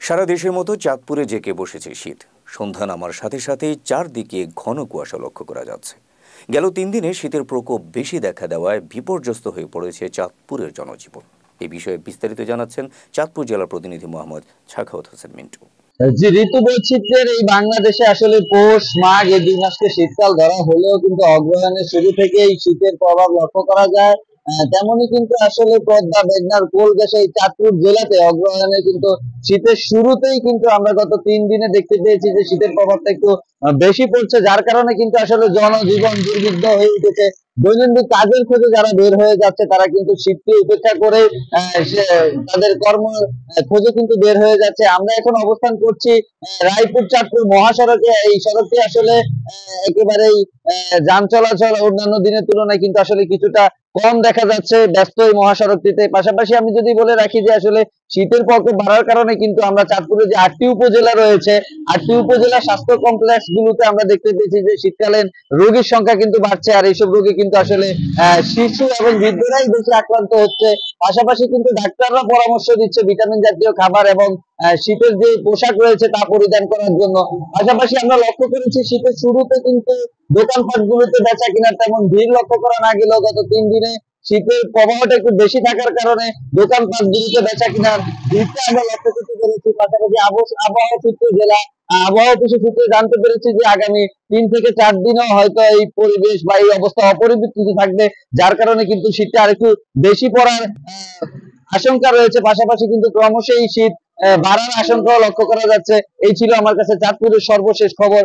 সারা দেশের মতো চাঁদপুরে জেঁকে বসেছে শীত। সন্ধ্যা নামার সাথে সাথেই চারদিকে ঘন কুয়াশা লক্ষ্য করা যাচ্ছে। গেল ৩ দিনে শীতের প্রকোপ বেশি দেখা দেওয়ায় বিপর্যস্ত হয়ে পড়েছে চাঁদপুরের জনজীবন। এ বিষয়ে বিস্তারিত জানাচ্ছেন চাঁদপুর জেলার প্রতিনিধি মোহাম্মদ সাখাওয়াত হোসেন মিন্টু। যে ঋতু বৈচিত্র্যের এই বাংলাদেশে আসলে পৌষ মাঘ এই 2 মাসকে শীতকাল ধরা হলেও কিন্তু অগ্রহায়ণের শুরু থেকেই শীতের প্রভাব লক্ষ্য করা যায়। তেমনি কিন্তু আসলে পদ্মা মেঘনার কোল ঘেঁষে এই চাঁদপুর জেলাতে অগ্রহায়ণে কিন্তু শীতের শুরুতেই কিন্তু আমরা গত 3 দিনে দেখতে পেয়েছি যে শীতের প্রভাবটা একটু বেশি পড়ছে, যার কারণে কিন্তু আসলে জনজীবন দুর্বিঘ্ন হয়ে উঠেছে। দৈনন্দিন কাজের খোঁজে যারা বের হয়ে যাচ্ছে তারা কিন্তু শীতকে উপেক্ষা করে তাদের কর্ম খোঁজে কিন্তু বের হয়ে যাচ্ছে। আমরা এখন অবস্থান করছি রায়পুর চাঁদপুর মহাসড়কে। এই সড়কটি আসলে একেবারেই যান চলাচল অন্যান্য দিনের তুলনায় কিন্তু আসলে কিছুটা কম দেখা যাচ্ছে ব্যস্ত এই মহাসড়কটিতে। পাশাপাশি আমি যদি বলে রাখি যে আসলে শীতের প্রকোপ বাড়ার কারণে কিন্তু আমরা চাঁদপুরে যে 8টি উপজেলা রয়েছে, 8টি উপজেলা স্বাস্থ্য কমপ্লেক্স গুলোতে আমরা দেখতে পেয়েছি যে শীতকালীন রোগীর সংখ্যা কিন্তু বাড়ছে। আর এইসব রোগী কিন্তু আসলে শিশু এবং বৃদ্ধরাই বেশি আক্রান্ত হচ্ছে। পাশাপাশি কিন্তু ডাক্তাররা পরামর্শ দিচ্ছে ভিটামিন জাতীয় খাবার এবং শীতের যে পোশাক রয়েছে তা পরিধান করার জন্য। পাশাপাশি আমরা লক্ষ্য করেছি শীতের শুরুতে কিন্তু দোকানপাট গুলোতে বেচা কিনার তেমন ভিড় লক্ষ্য করা না গেলেও গত 3 দিনে শীতের প্রবাহটা একটু বেশি থাকার কারণে দোকানপাট গুলিতে বেচা কিনার ভিড়টা আমরা লক্ষ্য করতে পেরেছি। পাশাপাশি আবহাওয়া সূত্র জেলা আবহাওয়া অফিস সূত্রে জানতে পেরেছি যে আগামী 3 থেকে 4 দিনও হয়তো এই পরিবেশ বা এই অবস্থা অপরিবর্তিত থাকবে, যার কারণে কিন্তু শীতটা আরেকটু বেশি পড়ার আশঙ্কা রয়েছে। পাশাপাশি কিন্তু ক্রমশ এই শীত বাড়ার আশঙ্কাও লক্ষ্য করা যাচ্ছে। এই ছিল আমার কাছে চাঁদপুরের সর্বশেষ খবর।